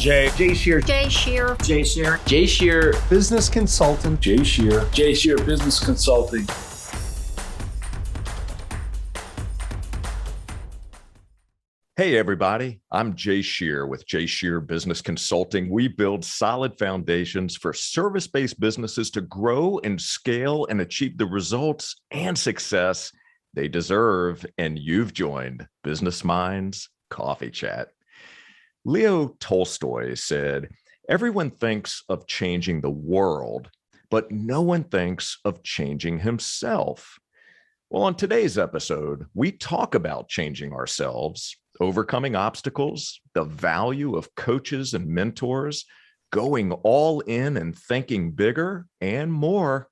Jay Shear. Jay Shear. Jay Shear. Jay Shear, business consultant. Jay Shear. Jay Shear Business Consulting. Hey, everybody. I'm Jay Shear with Jay Shear Business Consulting. We build solid foundations for service-based businesses to grow and scale and achieve the results and success they deserve. And you've joined Business Minds Coffee Chat. Leo Tolstoy said, "Everyone thinks of changing the world, but no one thinks of changing himself." Well, on today's episode, we talk about changing ourselves, overcoming obstacles, the value of coaches and mentors, going all in and thinking bigger, and more.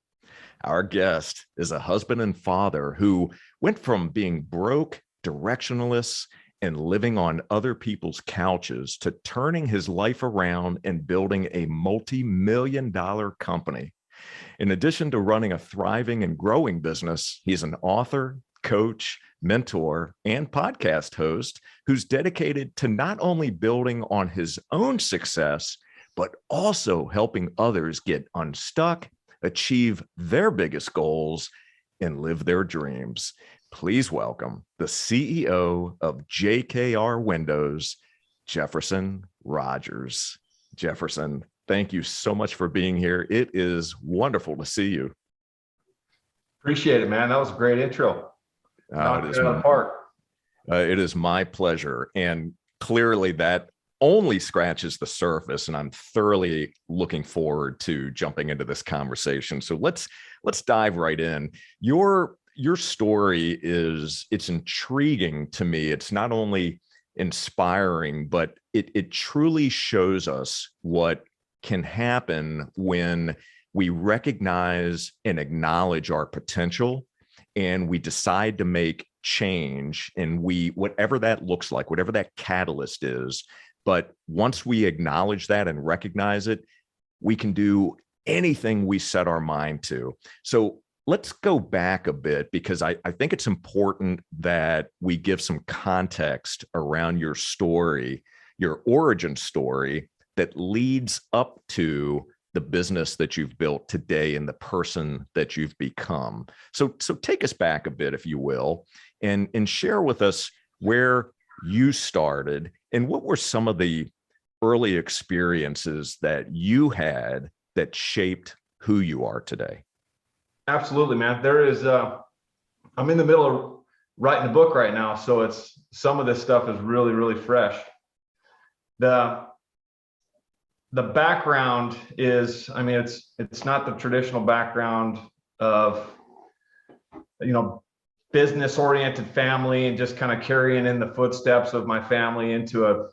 Our guest is a husband and father who went from being broke, directionless, and living on other people's couches to turning his life around and building a multi-million-dollar company. In addition to running a thriving and growing business, he's an author, coach, mentor, and podcast host who's dedicated to not only building on his own success, but also helping others get unstuck, achieve their biggest goals, and live their dreams. Please welcome the CEO of JKR Windows, Jefferson Rogers. Jefferson, thank you so much for being here. It is wonderful to see you. Appreciate it, man. That was a great intro. It is my pleasure. And clearly that only scratches the surface, and I'm thoroughly looking forward to jumping into this conversation. So let's dive right in. Your story it's intriguing to me. It's not only inspiring, but it truly shows us what can happen when we recognize and acknowledge our potential and we decide to make change, and whatever that looks like, whatever that catalyst is. But once we acknowledge that and recognize it, we can do anything we set our mind to. So let's go back a bit, because I think it's important that we give some context around your story, your origin story that leads up to the business that you've built today and the person that you've become. So take us back a bit, if you will, and share with us where you started and what were some of the early experiences that you had that shaped who you are today. Absolutely, man. There is, I'm in the middle of writing a book right now, so some of this stuff is really, really fresh. The background is, it's not the traditional background of, business-oriented family and just kind of carrying in the footsteps of my family into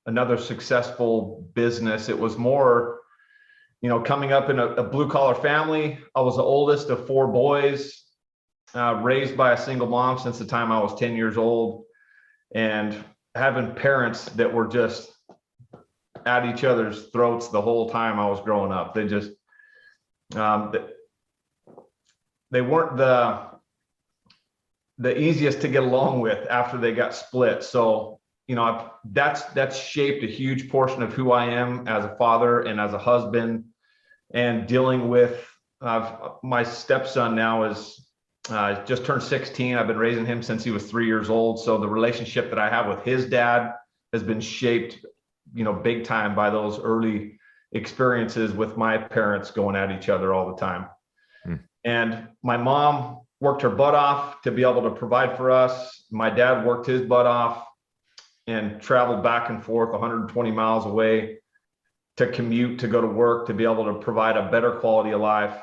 another successful business. It was more, coming up in a blue-collar family. I was the oldest of four boys, raised by a single mom since the time I was 10 years old, and having parents that were just at each other's throats the whole time I was growing up. They just, they weren't the easiest to get along with after they got split. So, that's shaped a huge portion of who I am as a father and as a husband, and dealing with my stepson now is just turned 16. I've been raising him since he was 3 years old. So the relationship that I have with his dad has been shaped, big time by those early experiences with my parents going at each other all the time. And my mom worked her butt off to be able to provide for us. My dad worked his butt off and traveled back and forth 120 miles away to commute, to go to work, to be able to provide a better quality of life.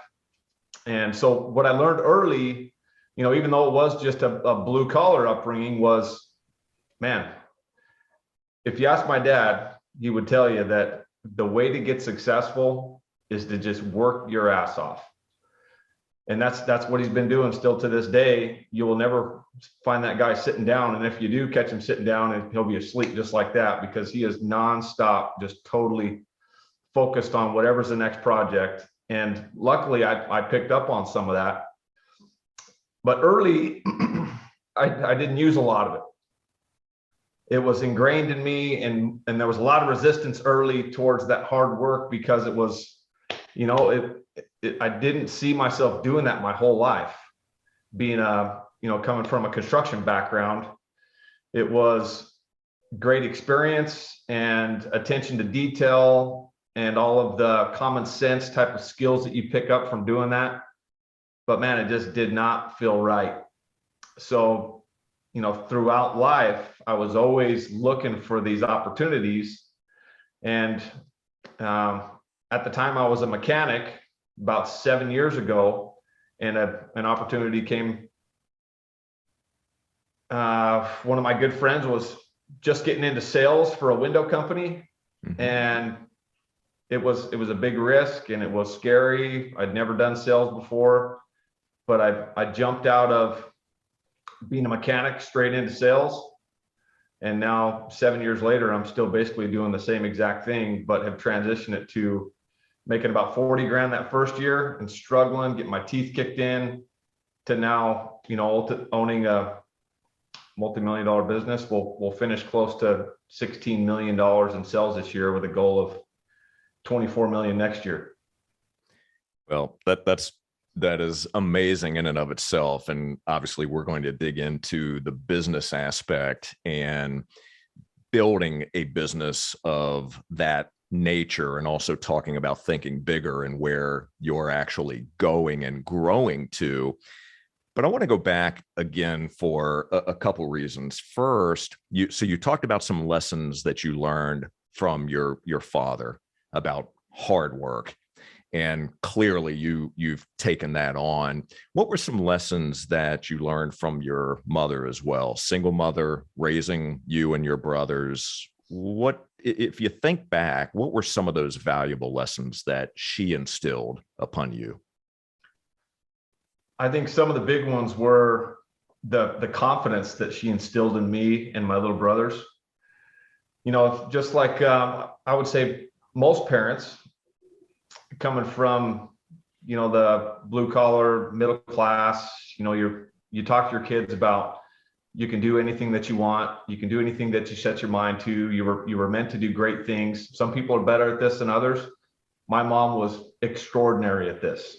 And so what I learned early, even though it was just a blue collar upbringing, was, man, if you ask my dad, he would tell you that the way to get successful is to just work your ass off. And that's what he's been doing still to this day. You will never find that guy sitting down. And if you do catch him sitting down, and he'll be asleep just like that, because he is nonstop, just totally focused on whatever's the next project. And luckily I picked up on some of that. But early, I didn't use a lot of it. it was ingrained in me, and there was a lot of resistance early towards that hard work because it was, I didn't see myself doing that my whole life. Being coming from a construction background, it was great experience and attention to detail and all of the common sense type of skills that you pick up from doing that. But man, it just did not feel right. So, throughout life, I was always looking for these opportunities. And at the time I was a mechanic about 7 years ago, and an opportunity came. One of my good friends was just getting into sales for a window company. Mm-hmm. And it was a big risk, and it was scary. I'd never done sales before, but I jumped out of being a mechanic straight into sales. And now 7 years later, I'm still basically doing the same exact thing, but have transitioned it to making about 40 grand that first year and struggling, getting my teeth kicked in, to now, owning a multi-million-dollar business. We'll finish close to $16 million in sales this year, with a goal of 24 million next year. Well, that is amazing in and of itself. And obviously we're going to dig into the business aspect and building a business of that nature, and also talking about thinking bigger and where you're actually going and growing to. But I want to go back again for a couple reasons. First, you talked about some lessons that you learned from your father about hard work, and clearly you've taken that on. What were some lessons that you learned from your mother as well? Single mother, raising you and your brothers. What, if you think back, what were some of those valuable lessons that she instilled upon you? I think some of the big ones were the confidence that she instilled in me and my little brothers. Just like I would say most parents, coming from the blue collar middle class, you talk to your kids about, you can do anything that you want, you can do anything that you set your mind to, you were meant to do great things. Some people are better at this than others. My mom was extraordinary at this.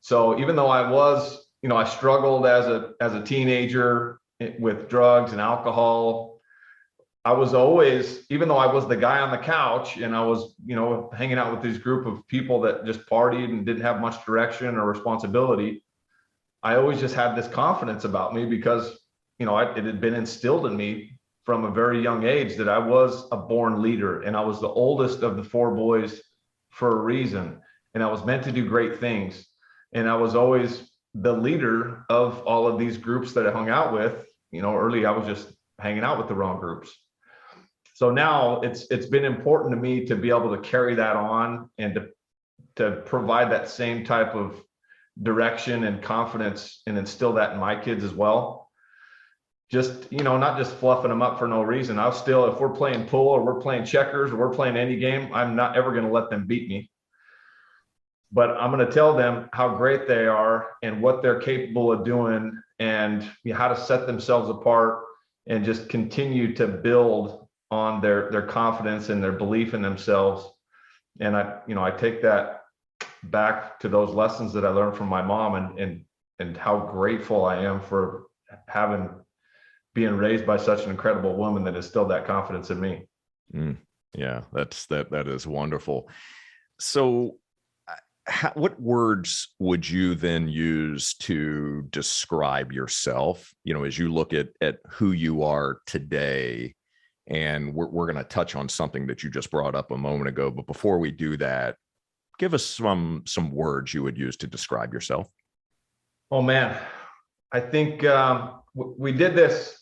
So even though I was, I struggled as a teenager with drugs and alcohol, I was always, even though I was the guy on the couch and I was, hanging out with this group of people that just partied and didn't have much direction or responsibility, I always just had this confidence about me because, it had been instilled in me from a very young age that I was a born leader, and I was the oldest of the four boys for a reason. And I was meant to do great things. And I was always the leader of all of these groups that I hung out with. Early I was just hanging out with the wrong groups. So now it's been important to me to be able to carry that on and to provide that same type of direction and confidence and instill that in my kids as well. Just, not just fluffing them up for no reason. I'll still, if we're playing pool or we're playing checkers or we're playing any game, I'm not ever going to let them beat me. But I'm going to tell them how great they are and what they're capable of doing, and how to set themselves apart, and just continue to build on their confidence and their belief in themselves. And I take that back to those lessons that I learned from my mom, and how grateful I am for being raised by such an incredible woman that instilled that confidence in me. Yeah, that is wonderful. So what words would you then use to describe yourself, as you look at who you are today? And we're going to touch on something that you just brought up a moment ago. But before we do that, give us some words you would use to describe yourself. Oh man, I think we did this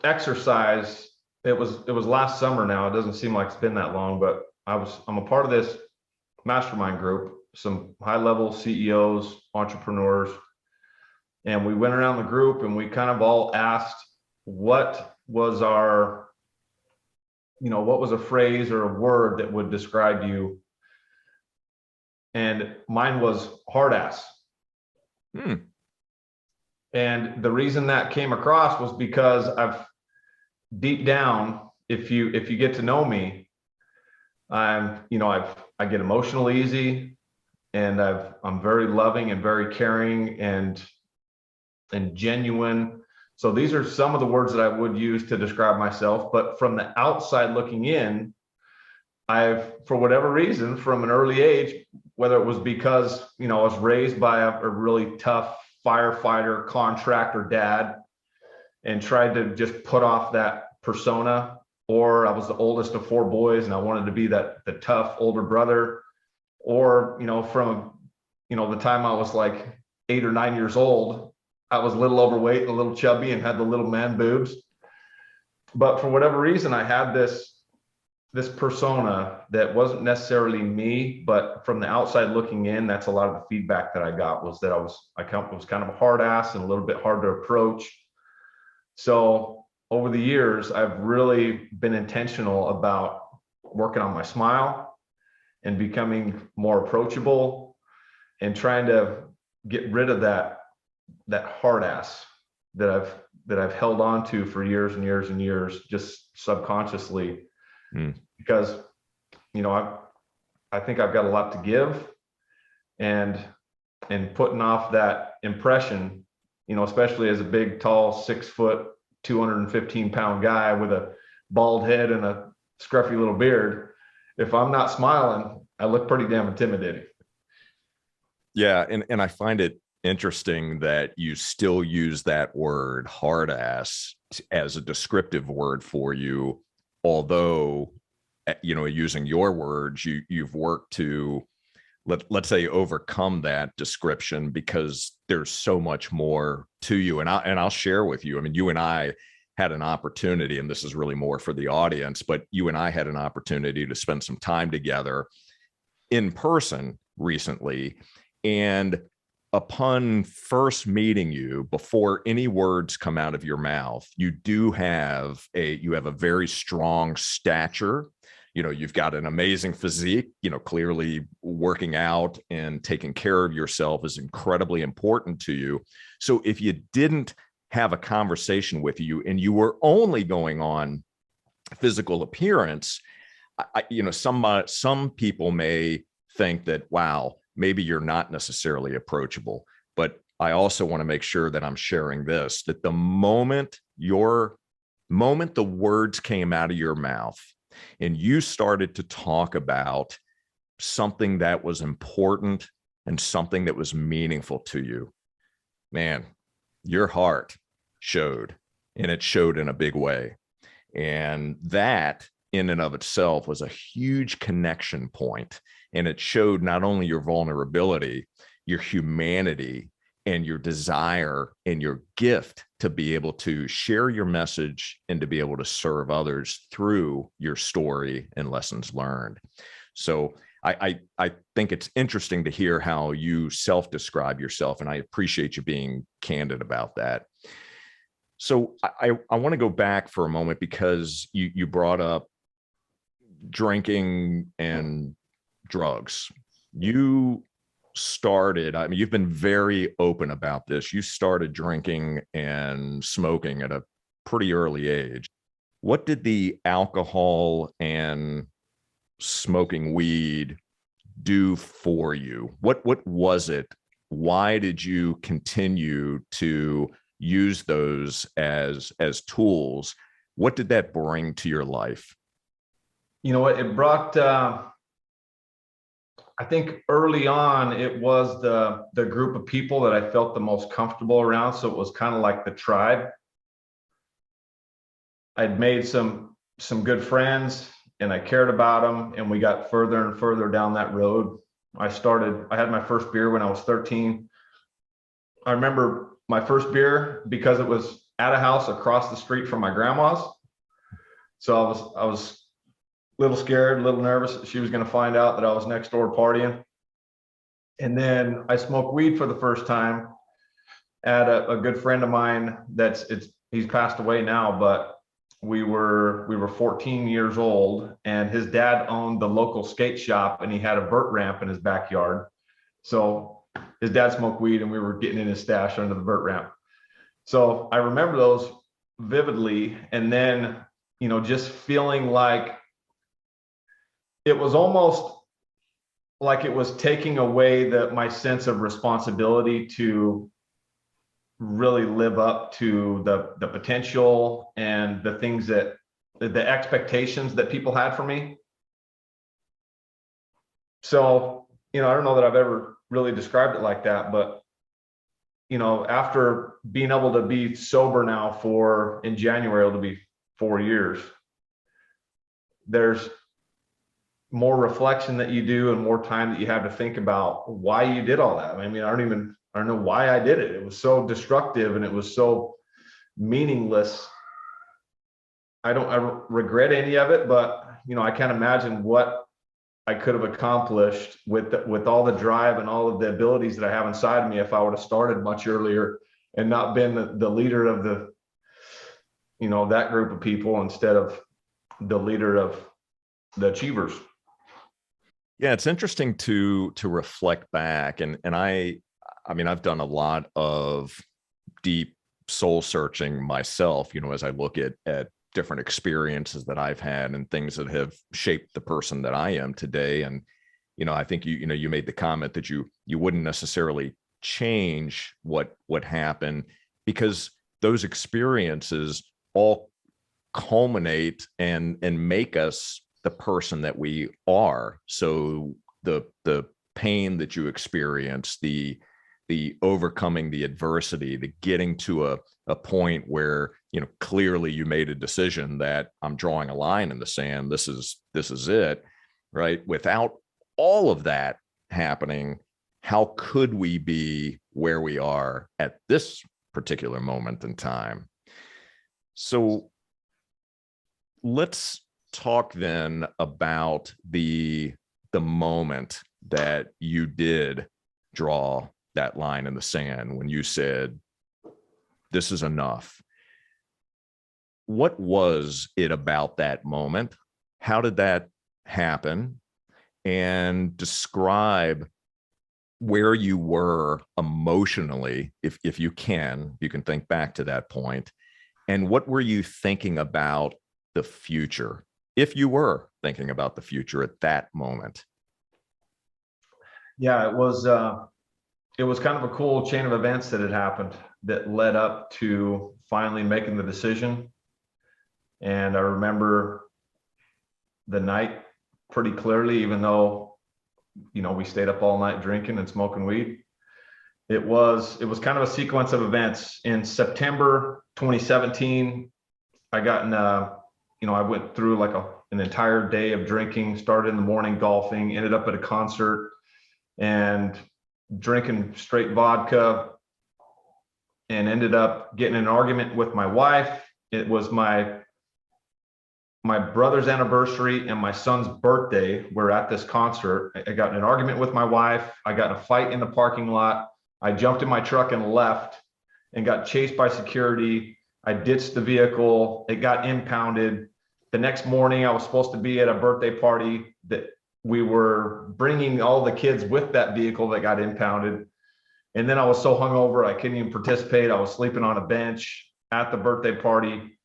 exercise. It was last summer now. It doesn't seem like it's been that long, but I'm a part of this mastermind group, some high-level CEOs, entrepreneurs, and we went around the group and we kind of all asked what was a phrase or a word that would describe you. And mine was hard ass. And the reason that came across was because deep down, if you get to know me, I get emotional easy, and I'm very loving and very caring and genuine. So these are some of the words that I would use to describe myself. But from the outside looking in, for whatever reason, from an early age, whether it was because, I was raised by a really tough firefighter contractor dad and tried to just put off that persona, or I was the oldest of 4 boys and I wanted to be the tough older brother, or, from, the time I was like 8 or 9 years old, I was a little overweight, a little chubby, and had the little man boobs. But for whatever reason, I had this persona that wasn't necessarily me, but from the outside looking in, that's a lot of the feedback that I got, was that I was kind of a hard ass and a little bit hard to approach. So over the years, I've really been intentional about working on my smile and becoming more approachable and trying to get rid of that hard ass that I've held on to for years and years and years, just subconsciously. Because, I think I've got a lot to give, and putting off that impression, especially as a big, tall, 6 foot, 215-pound guy with a bald head and a scruffy little beard, if I'm not smiling, I look pretty damn intimidating. Yeah. And I find it interesting that you still use that word hard ass as a descriptive word for you, although, using your words, you've worked to, let's say, overcome that description, because there's so much more to you. And I'll share with you. I mean, you and I had an opportunity, and this is really more for the audience, but you and I had an opportunity to spend some time together in person recently. And upon first meeting you, before any words come out of your mouth, you have a very strong stature. You've got an amazing physique. Clearly working out and taking care of yourself is incredibly important to you. So if you didn't have a conversation with you and you were only going on physical appearance, some people may think that, wow, maybe you're not necessarily approachable. But I also want to make sure that I'm sharing this, that the moment the words came out of your mouth and you started to talk about something that was important and something that was meaningful to you, man, your heart showed, and it showed in a big way. And that in and of itself was a huge connection point. And it showed not only your vulnerability, your humanity, and your desire and your gift to be able to share your message and to be able to serve others through your story and lessons learned. So I think it's interesting to hear how you self-describe yourself, and I appreciate you being candid about that. So I want to go back for a moment, because you brought up drinking and drugs. You've been very open about this. You started drinking and smoking at a pretty early age. What did the alcohol and smoking weed do for you? What was it? Why did you continue to use those as tools? What did that bring to your life? You know what? It brought, I think early on, it was the group of people that I felt the most comfortable around. So it was kind of like the tribe. I'd made some good friends, and I cared about them, and we got further and further down that road. I had my first beer when I was 13. I remember my first beer because it was at a house across the street from my grandma's. So I was a little scared, a little nervous that she was going to find out that I was next door partying. And then I smoked weed for the first time at a good friend of mine he's passed away now, but we were 14 years old, and his dad owned the local skate shop, and he had a vert ramp in his backyard. So his dad smoked weed, and we were getting in his stash under the vert ramp. So I remember those vividly. And then, just feeling like it was almost like it was taking away my sense of responsibility to really live up to the potential and the things that the expectations that people had for me. So, I don't know that I've ever really described it like that, but after being able to be sober now in January, it'll be 4 years, there's more reflection that you do and more time that you have to think about why you did all that. I mean, I don't know why I did it. It was so destructive and it was so meaningless. I don't regret any of it, but I can't imagine what I could have accomplished with all the drive and all of the abilities that I have inside of me if I would have started much earlier and not been the leader of that group of people instead of the leader of the achievers. Yeah, it's interesting to reflect back, and I mean, I've done a lot of deep soul searching myself, as I look at different experiences that I've had and things that have shaped the person that I am today. And, I think you made the comment that you wouldn't necessarily change what happened because those experiences all culminate and make us the person that we are. So the pain that you experience, the overcoming the adversity, the getting to a point where, clearly you made a decision that I'm drawing a line in the sand. This is it, right? Without all of that happening, how could we be where we are at this particular moment in time? So let's talk then about the moment that you did draw that line in the sand when you said, this is enough. What was it about that moment? How did that happen? And describe where you were emotionally, if you can think back to that point. And what were you thinking about the future, if you were thinking about the future at that moment? Yeah, it was kind of a cool chain of events that had happened that led up to finally making the decision. And I remember the night pretty clearly, even though, we stayed up all night drinking and smoking weed. It was kind of a sequence of events. In September 2017, I got in I went through like an entire day of drinking, started in the morning golfing, ended up at a concert and drinking straight vodka, and ended up getting in an argument with my wife. It was my brother's anniversary and my son's birthday. We're at this concert. I got in an argument with my wife. I got in a fight in the parking lot. I jumped in my truck and left and got chased by security. I ditched the vehicle. It got impounded. The next morning, I was supposed to be at a birthday party that we were bringing all the kids with that vehicle that got impounded. And then I was so hungover, I couldn't even participate. I was sleeping on a bench at the birthday party.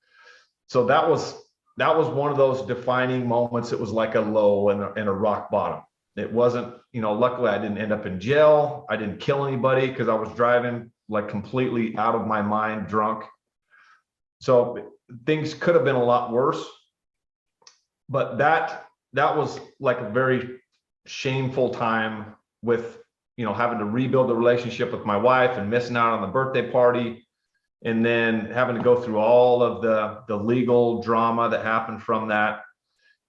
So that was one of those defining moments. It was like a low and a rock bottom. It wasn't, luckily I didn't end up in jail. I didn't kill anybody because I was driving like completely out of my mind, drunk. So things could have been a lot worse. But that was like a very shameful time with, having to rebuild the relationship with my wife and missing out on the birthday party. And then having to go through all of the legal drama that happened from that.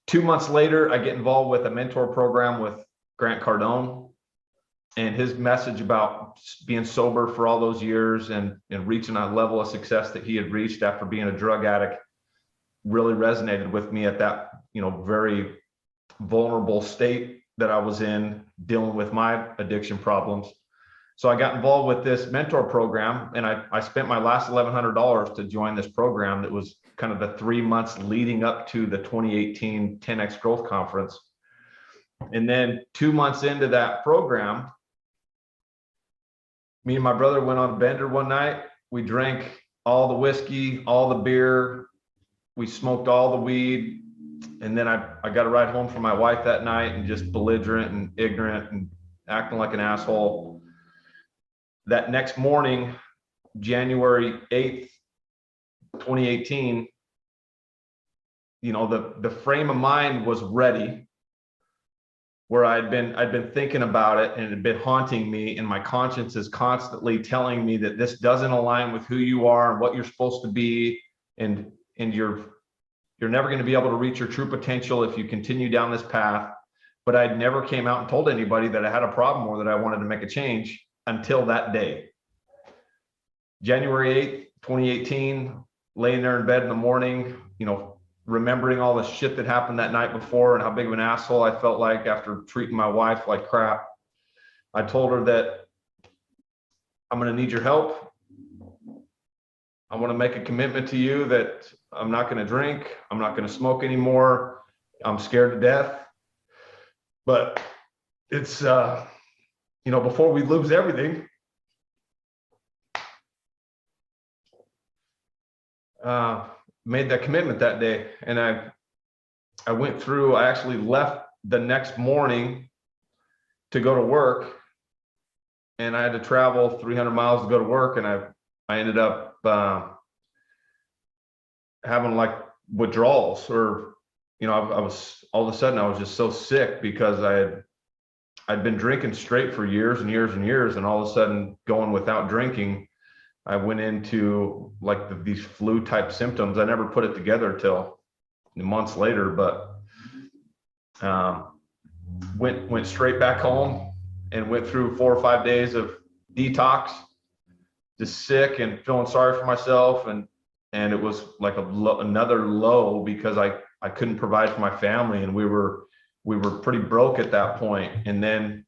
2 months later, I get involved with a mentor program with Grant Cardone, and his message about being sober for all those years and reaching a level of success that he had reached after being a drug addict really resonated with me at that, very vulnerable state that I was in, dealing with my addiction problems. So I got involved with this mentor program, and I spent my last $1,100 to join this program that was kind of the 3 months leading up to the 2018 10X Growth Conference. And then 2 months into that program, me and my brother went on a bender one night. We drank all the whiskey, all the beer. We smoked all the weed. And then I got a ride home from my wife that night, and just belligerent and ignorant and acting like an asshole. That next morning, January 8th, 2018, the frame of mind was ready, where I'd been thinking about it, and it had been haunting me, and my conscience is constantly telling me that this doesn't align with who you are and what you're supposed to be, and you're never going to be able to reach your true potential if you continue down this path. But I'd never came out and told anybody that I had a problem or that I wanted to make a change until that day. January 8th, 2018, laying there in bed in the morning, remembering all the shit that happened that night before and how big of an asshole I felt like after treating my wife like crap. I told her that I'm going to need your help. I want to make a commitment to you that I'm not going to drink. I'm not going to smoke anymore. I'm scared to death. But it's, before we lose everything, made that commitment that day. And I actually left the next morning to go to work, and I had to travel 300 miles to go to work. And I ended up having like withdrawals, or I was, all of a sudden I was just so sick because I'd been drinking straight for years and years and years, and all of a sudden going without drinking, I went into like these flu type symptoms. I never put it together till months later, but went straight back home and went through 4 or 5 days of detox, just sick and feeling sorry for myself. And it was like another low, because I couldn't provide for my family, and we were pretty broke at that point. And then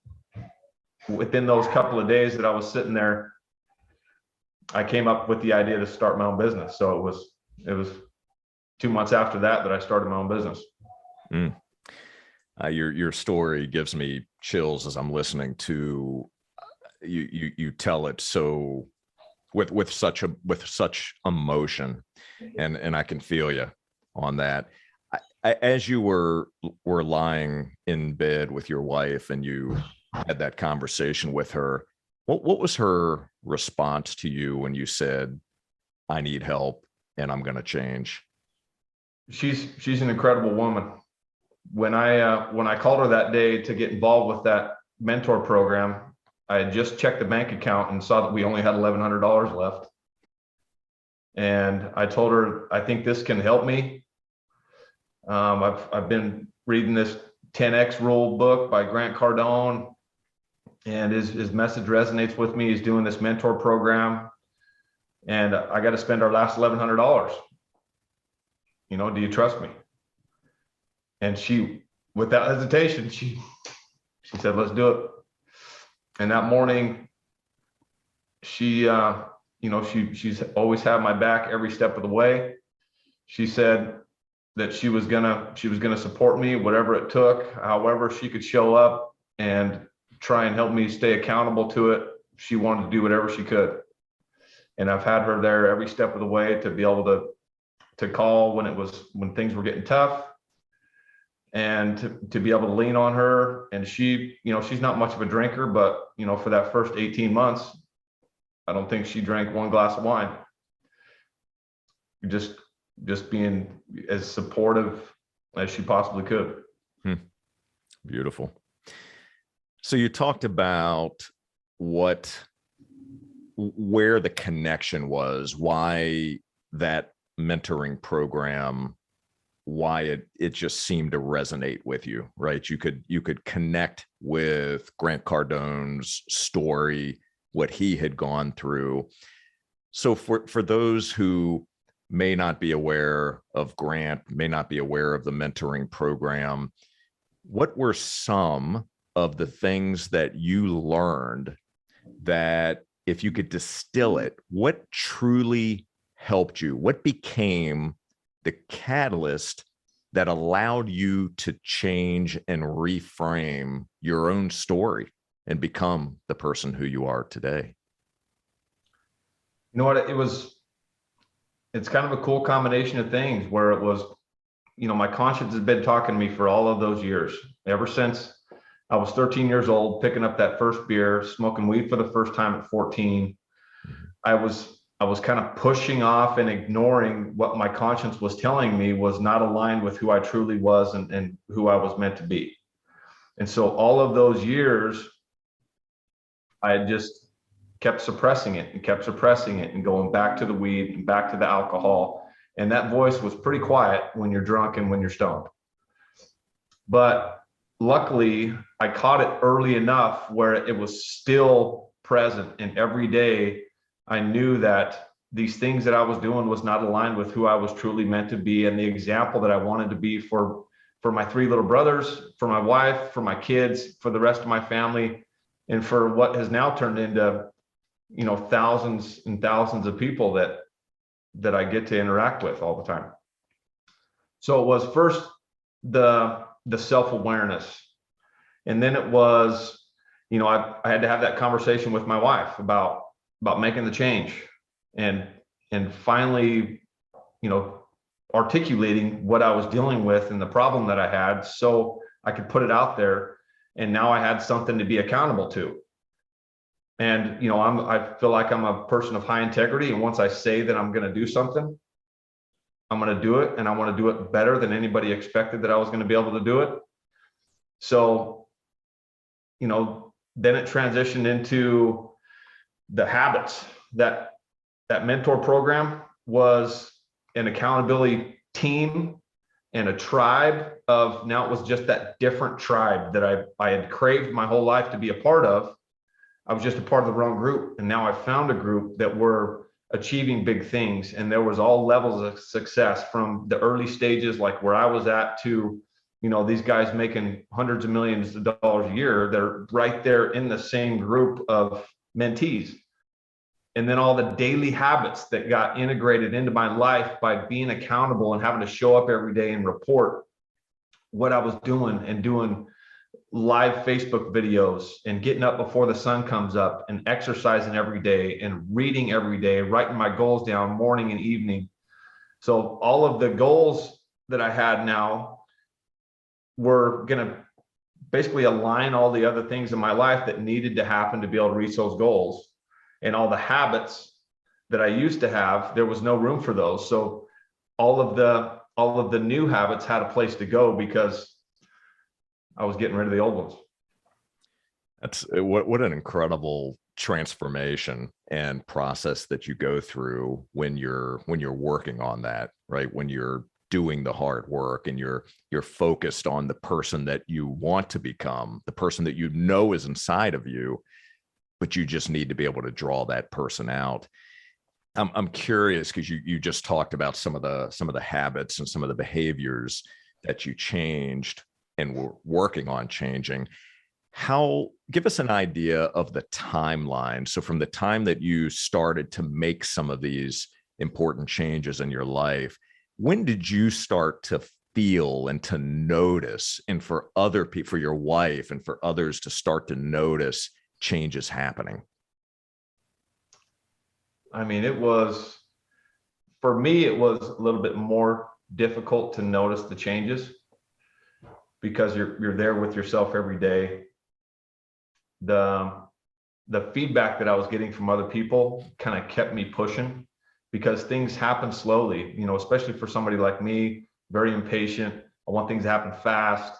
within those couple of days that I was sitting there, I came up with the idea to start my own business. So it was 2 months after that I started my own business. Your story gives me chills as I'm listening to you tell it so with such emotion, and I can feel you on that. As you were lying in bed with your wife and you had that conversation with her, what was her response to you when you said, I need help and I'm going to change? She's an incredible woman. When I called her that day to get involved with that mentor program, I had just checked the bank account and saw that we only had $1,100 left. And I told her, I think this can help me. I've been reading this 10X rule book by Grant Cardone, and his message resonates with me. He's doing this mentor program, and I got to spend our last $1,100. Do you trust me? And she, without hesitation, she said, let's do it. And that morning, she's always had my back every step of the way. She said that she was gonna support me, whatever it took, however she could show up and try and help me stay accountable to it. She wanted to do whatever she could. And I've had her there every step of the way to be able to call when things were getting tough, and to be able to lean on her. And she's not much of a drinker, but for that first 18 months, I don't think she drank one glass of wine. Just being as supportive as she possibly could. Beautiful. So you talked about where the connection was, why that mentoring program, why it just seemed to resonate with you, right? You could connect with Grant Cardone's story, what he had gone through. So for those who may not be aware of Grant, may not be aware of the mentoring program, what were some of the things that you learned that, if you could distill it, what truly helped you? What became the catalyst that allowed you to change and reframe your own story and become the person who you are today? You know what? It was it's kind of a cool combination of things where it was, my conscience has been talking to me for all of those years, ever since I was 13 years old, picking up that first beer, smoking weed for the first time at 14. I was kind of pushing off and ignoring what my conscience was telling me was not aligned with who I truly was and who I was meant to be. And so all of those years, I just kept suppressing it and going back to the weed and back to the alcohol. And that voice was pretty quiet when you're drunk and when you're stoned. But luckily, I caught it early enough where it was still present. And every day I knew that these things that I was doing was not aligned with who I was truly meant to be and the example that I wanted to be for my 3 little brothers, for my wife, for my kids, for the rest of my family, and for what has now turned into, thousands and thousands of people that I get to interact with all the time. So it was first the self-awareness. And then it was, I had to have that conversation with my wife about making the change and finally, articulating what I was dealing with and the problem that I had so I could put it out there. And now I had something to be accountable to. And, I feel like I'm a person of high integrity. And once I say that I'm going to do something, I'm going to do it. And I want to do it better than anybody expected that I was going to be able to do it. So, then it transitioned into the habits. That mentor program was an accountability team and a tribe of, now it was just that different tribe that I had craved my whole life to be a part of. I was just a part of the wrong group. And now I found a group that were achieving big things. And there was all levels of success, from the early stages, like where I was at, to, these guys making hundreds of millions of dollars a year. They're right there in the same group of mentees. And then all the daily habits that got integrated into my life by being accountable and having to show up every day and report what I was doing, and doing live Facebook videos and getting up before the sun comes up and exercising every day and reading every day, writing my goals down morning and evening. So all of the goals that I had now were going to basically align all the other things in my life that needed to happen to be able to reach those goals. And all the habits that I used to have, there was no room for those. So all of the new habits had a place to go because I was getting rid of the old ones. That's what an incredible transformation and process that you go through when you're working on that, right? When you're doing the hard work and you're focused on the person that you want to become, the person that is inside of you, but you just need to be able to draw that person out. I'm curious, because you just talked about some of the habits and some of the behaviors that you changed and were working on changing. Give us an idea of the timeline. So from the time that you started to make some of these important changes in your life, when did you start to feel and to notice, and for other people, for your wife and for others to start to notice changes happening? I mean, for me, it was a little bit more difficult to notice the changes because you're there with yourself every day. The feedback that I was getting from other people kind of kept me pushing, because things happen slowly, especially for somebody like me, very impatient. I want things to happen fast.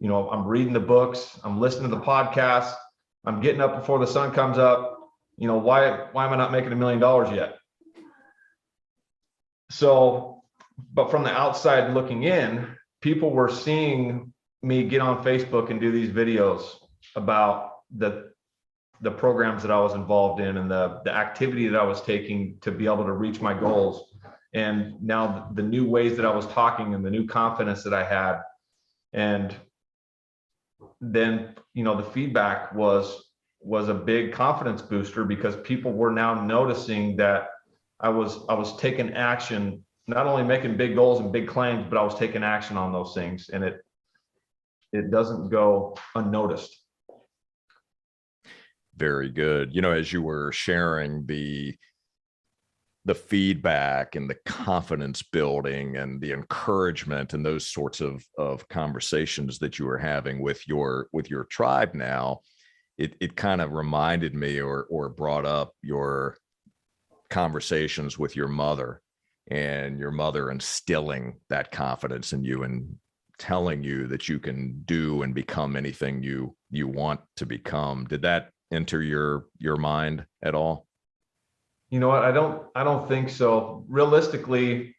I'm reading the books, I'm listening to the podcasts, I'm getting up before the sun comes up. Why am I not making $1 million yet? So, but from the outside looking in, people were seeing me get on Facebook and do these videos about the programs that I was involved in and the activity that I was taking to be able to reach my goals. And now the new ways that I was talking and the new confidence that I had. And then, the feedback was a big confidence booster, because people were now noticing that I was taking action, not only making big goals and big claims, but I was taking action on those things. And it doesn't go unnoticed. Very good. As you were sharing the the feedback and the confidence building and the encouragement and those sorts of conversations that you were having with your tribe now, it kind of reminded me or brought up your conversations with your mother, and your mother instilling that confidence in you and telling you that you can do and become anything you want to become. Did that enter your mind at all? You know what? I don't think so. Realistically,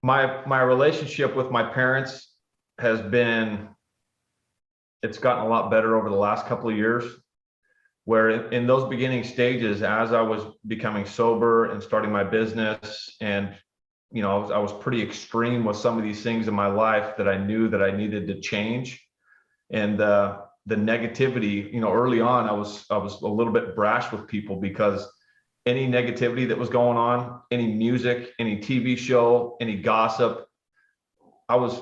my relationship with my parents has been, it's gotten a lot better over the last couple of years, where in those beginning stages, as I was becoming sober and starting my business, and I was pretty extreme with some of these things in my life that I knew that I needed to change. And the negativity, early on, I was a little bit brash with people, because any negativity that was going on, any music, any TV show, any gossip, I was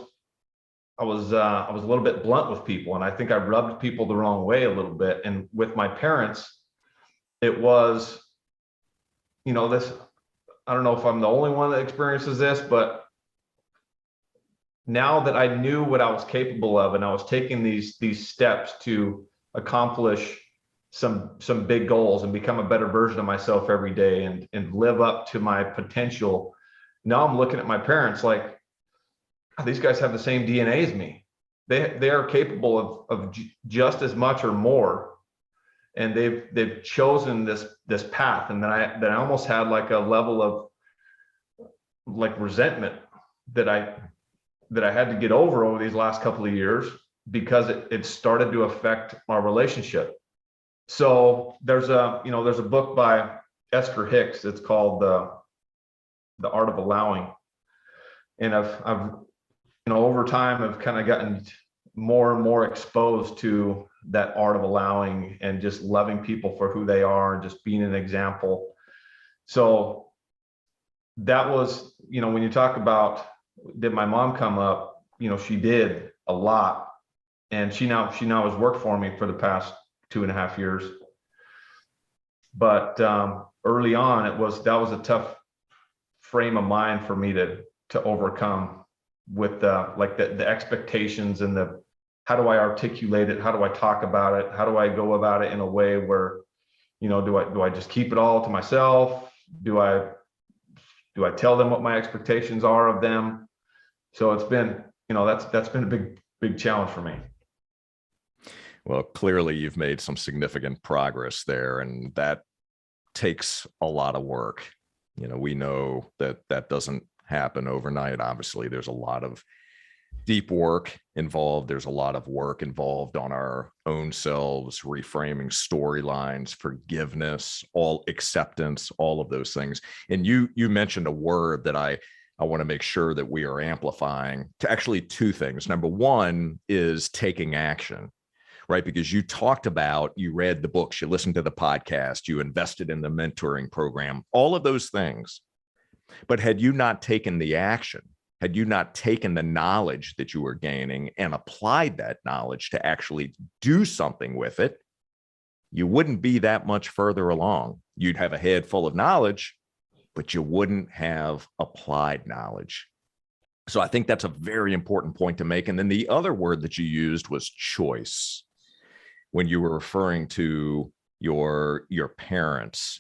a little bit blunt with people, and I think I rubbed people the wrong way a little bit. And with my parents, it was, this, I don't know if I'm the only one that experiences this, but now that I knew what I was capable of, and I was taking these steps to accomplish some big goals and become a better version of myself every day and live up to my potential. Now I'm looking at my parents like, these guys have the same DNA as me. They are capable of just as much or more, and they've chosen this path. And then I almost had like a level of like resentment that I had to get over these last couple of years, because it started to affect our relationship. So there's a book by Esther Hicks. It's called The Art of Allowing, and I've over time, I've kind of gotten more and more exposed to that art of allowing and just loving people for who they are and just being an example. So that was, when you talk about, did my mom come up? She did a lot, and she now has worked for me for the past 2.5 years. But early on, that was a tough frame of mind for me to overcome, with the expectations and how do I articulate it? How do I talk about it? How do I go about it in a way where, do I just keep it all to myself? Do I tell them what my expectations are of them? So it's been, that's been a big challenge for me. Well, clearly you've made some significant progress there, and that takes a lot of work. We know that doesn't happen overnight. Obviously, there's a lot of deep work involved. There's a lot of work involved on our own selves, reframing storylines, forgiveness, all acceptance, all of those things. And you mentioned a word that I want to make sure that we are amplifying, to actually two things. Number one is taking action, right? Because you talked about, you read the books, you listened to the podcast, you invested in the mentoring program, all of those things. But had you not taken the action, had you not taken the knowledge that you were gaining and applied that knowledge to actually do something with it, you wouldn't be that much further along. You'd have a head full of knowledge, but you wouldn't have applied knowledge. So I think that's a very important point to make. And then the other word that you used was choice. When you were referring to your parents,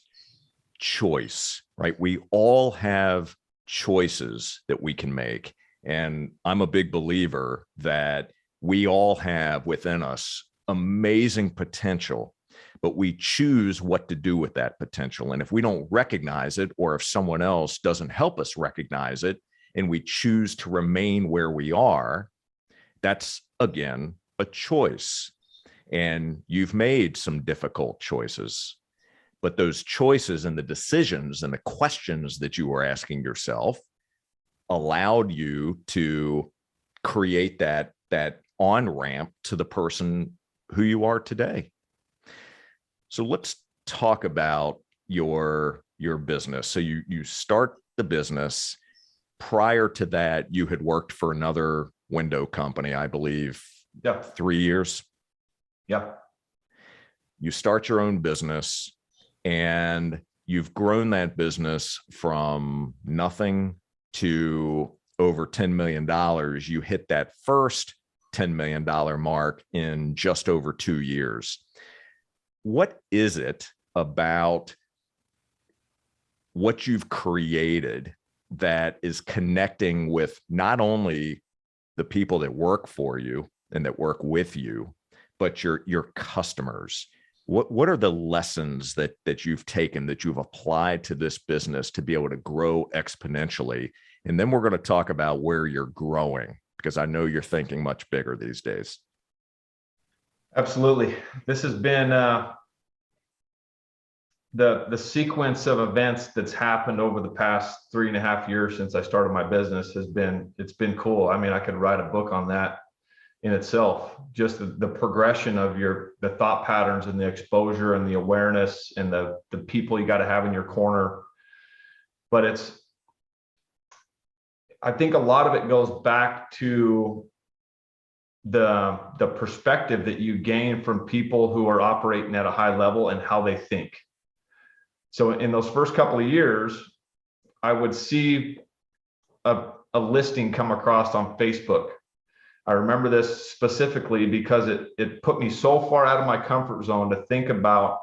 choice, right? We all have choices that we can make. And I'm a big believer that we all have within us amazing potential, but we choose what to do with that potential. And if we don't recognize it, or if someone else doesn't help us recognize it, and we choose to remain where we are, that's, again, a choice. And you've made some difficult choices, but those choices and the decisions and the questions that you were asking yourself allowed you to create that on-ramp to the person who you are today. So let's talk about your business. So you start the business. Prior to that, you had worked for another window company, I believe, 3 years. Yeah. You start your own business, and you've grown that business from nothing to over $10 million. You hit that first $10 million mark in just over 2 years. What is it about what you've created that is connecting with not only the people that work for you and that work with you, but your customers? What are the lessons that you've taken, that you've applied to this business to be able to grow exponentially? And then we're going to talk about where you're growing, because I know you're thinking much bigger these days. Absolutely. This has been the sequence of events that's happened over the past 3.5 years since I started my business it's been cool. I mean, I could write a book on that in itself, just the progression of the thought patterns and the exposure and the awareness and the people you got to have in your corner. But I think a lot of it goes back to the perspective that you gain from people who are operating at a high level and how they think. So in those first couple of years, I would see a listing come across on Facebook. I remember this specifically because it put me so far out of my comfort zone to think about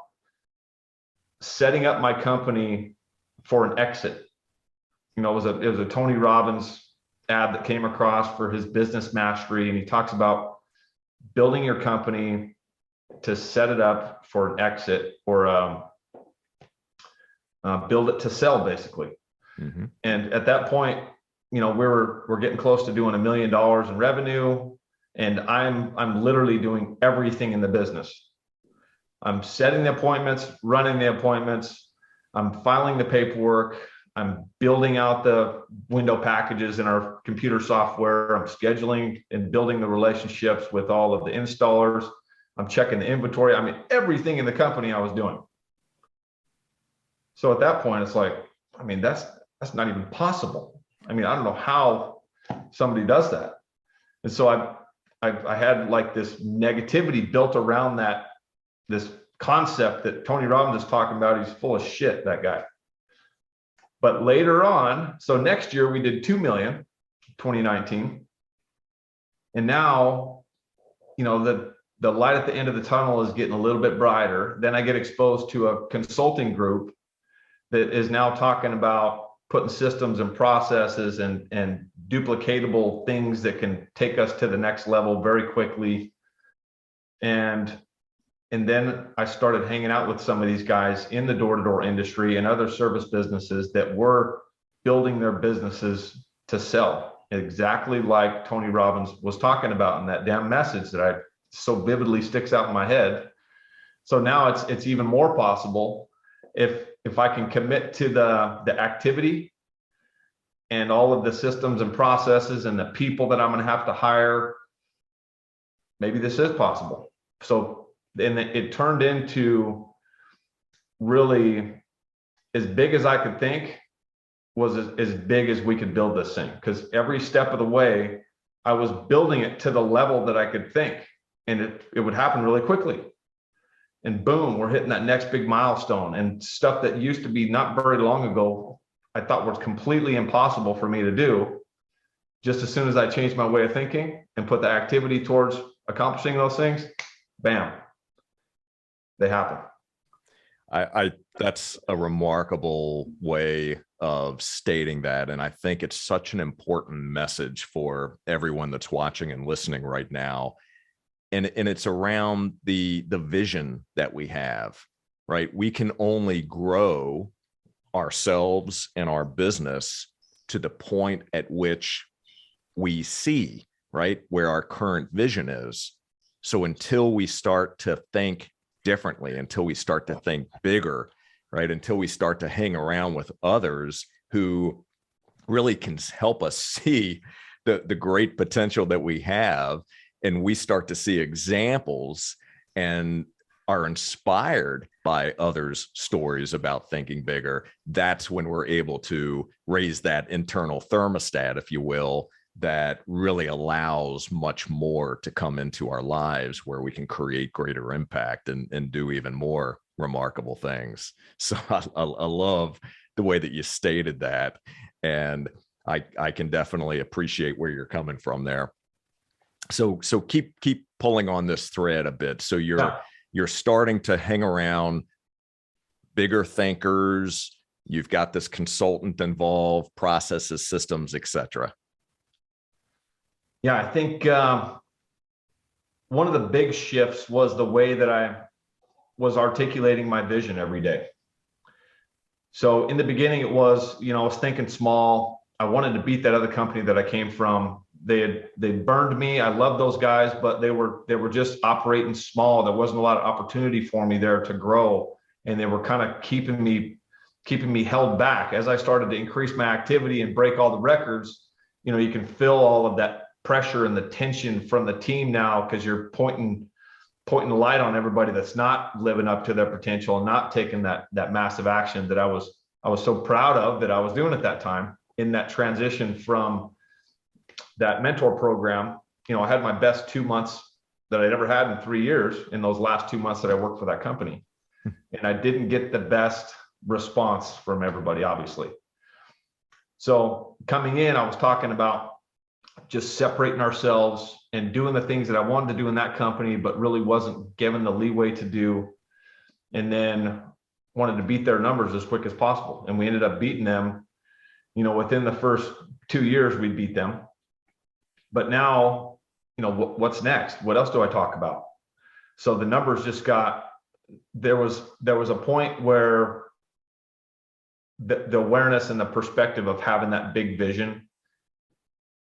setting up my company for an exit. You know, it was a Tony Robbins ad that came across for his business mastery, and he talks about building your company to set it up for an exit, or build it to sell, basically. Mm-hmm. And at that point, you know, we're getting close to doing $1 million in revenue, and I'm literally doing everything in the business. I'm setting the appointments, running the appointments, I'm filing the paperwork, I'm building out the window packages in our computer software, I'm scheduling and building the relationships with all of the installers, I'm checking the inventory. I mean, everything in the company I was doing. So at that point, it's like, I mean, that's not even possible. I mean, I don't know how somebody does that. And so I had like this negativity built around this concept that Tony Robbins is talking about. He's full of shit, that guy. But later on, so next year we did 2 million, 2019. And now, you know, the light at the end of the tunnel is getting a little bit brighter. Then I get exposed to a consulting group that is now talking about putting systems and processes and duplicatable things that can take us to the next level very quickly. And then I started hanging out with some of these guys in the door-to-door industry and other service businesses that were building their businesses to sell, exactly like Tony Robbins was talking about in that damn message that so vividly sticks out in my head. So now it's even more possible if I can commit to the activity and all of the systems and processes and the people that I'm going to have to hire. Maybe this is possible. So then it turned into really as big as I could think was as big as we could build this thing. Because every step of the way, I was building it to the level that I could think, and it would happen really quickly. And boom, we're hitting that next big milestone, and stuff that used to be not very long ago, I thought was completely impossible for me to do. Just as soon as I changed my way of thinking and put the activity towards accomplishing those things, bam, they happen. That's a remarkable way of stating that. And I think it's such an important message for everyone that's watching and listening right now. And it's around the vision that we have, right? We can only grow ourselves and our business to the point at which we see, right, where our current vision is. So until we start to think differently, until we start to think bigger, right, until we start to hang around with others who really can help us see the great potential that we have, and we start to see examples and are inspired by others' stories about thinking bigger, that's when we're able to raise that internal thermostat, if you will, that really allows much more to come into our lives, where we can create greater impact and do even more. remarkable things. So I love the way that you stated that. And I can definitely appreciate where you're coming from there. So keep pulling on this thread a bit. So you're starting to hang around bigger thinkers. You've got this consultant involved, processes, systems, etc. Yeah, I think one of the big shifts was the way that I was articulating my vision every day. So in the beginning, it was, I was thinking small. I wanted to beat that other company that I came from. They burned me. I loved those guys, but they were just operating small. There wasn't a lot of opportunity for me there to grow, and they were kind of keeping me held back. As I started to increase my activity and break all the records, you can feel all of that pressure and the tension from the team now, because you're pointing the light on everybody that's not living up to their potential and not taking that massive action that I was so proud of that I was doing at that time in that transition from that mentor program. I had my best 2 months that I'd ever had in 3 years in those last 2 months that I worked for that company. And I didn't get the best response from everybody, obviously. So coming in, I was talking about just separating ourselves and doing the things that I wanted to do in that company, but really wasn't given the leeway to do. And then wanted to beat their numbers as quick as possible. And we ended up beating them, within the first 2 years, we beat them. But now, what's next? What else do I talk about? So the numbers just there was a point where the awareness and the perspective of having that big vision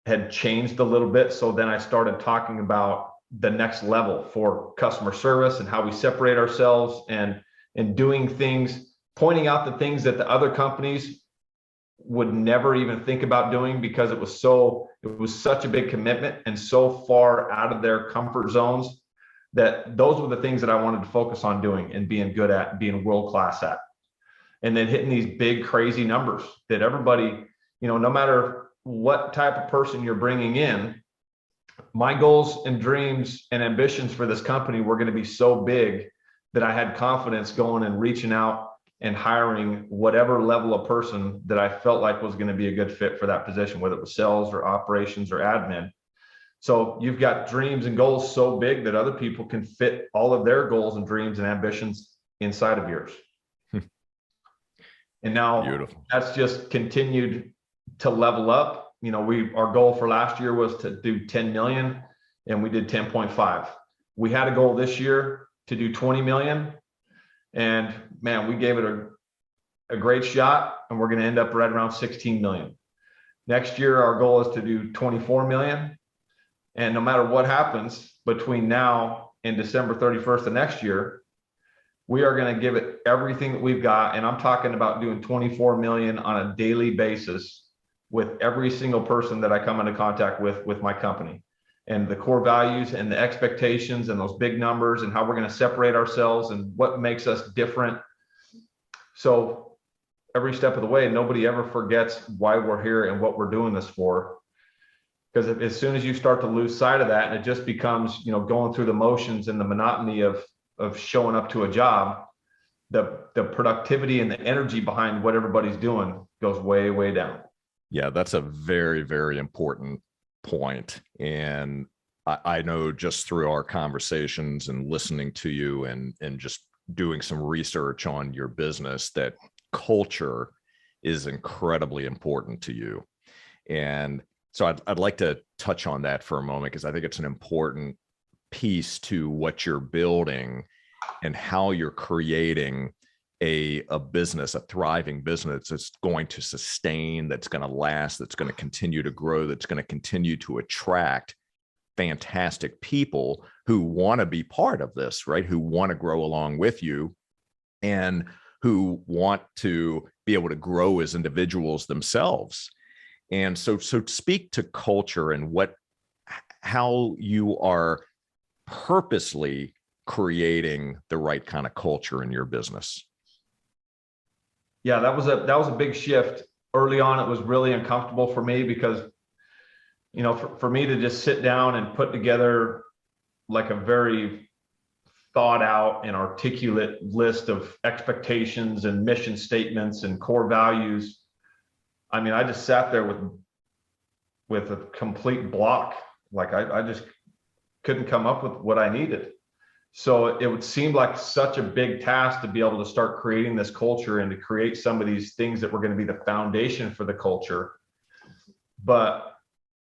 had changed a little bit. So then I started talking about the next level for customer service and how we separate ourselves and doing things, pointing out the things that the other companies would never even think about doing, because it was such a big commitment and so far out of their comfort zones, that those were the things that I wanted to focus on doing and being good at, being world-class at. And then hitting these big, crazy numbers that everybody, no matter what type of person you're bringing in, my goals and dreams and ambitions for this company were going to be so big that I had confidence going and reaching out and hiring whatever level of person that I felt like was going to be a good fit for that position, whether it was sales or operations or admin. So you've got dreams and goals so big that other people can fit all of their goals and dreams and ambitions inside of yours. And now Beautiful. That's just continued to level up. Our goal for last year was to do 10 million and we did 10.5. We had a goal this year to do 20 million. And man, we gave it a great shot, and we're going to end up right around 16 million. Next year, our goal is to do 24 million. And no matter what happens between now and December 31st of next year, we are going to give it everything that we've got. And I'm talking about doing 24 million on a daily basis with every single person that I come into contact with my company, and the core values and the expectations and those big numbers and how we're going to separate ourselves and what makes us different. So every step of the way, nobody ever forgets why we're here and what we're doing this for. Because as soon as you start to lose sight of that, and it just becomes, going through the motions and the monotony of showing up to a job, the productivity and the energy behind what everybody's doing goes way, way down. Yeah, that's a very, very important point. And I know just through our conversations and listening to you and just doing some research on your business, that culture is incredibly important to you. And so I'd like to touch on that for a moment, because I think it's an important piece to what you're building and how you're creating a business, a thriving business that's going to sustain, that's going to last, that's going to continue to grow, that's going to continue to attract fantastic people who want to be part of this, right? Who want to grow along with you and who want to be able to grow as individuals themselves. And so speak to culture and how you are purposely creating the right kind of culture in your business. Yeah, that was a big shift. Early on, it was really uncomfortable for me because, for me to just sit down and put together like a very thought out and articulate list of expectations and mission statements and core values. I mean, I just sat there with a complete block. Like I just couldn't come up with what I needed. So it would seem like such a big task to be able to start creating this culture and to create some of these things that were going to be the foundation for the culture. But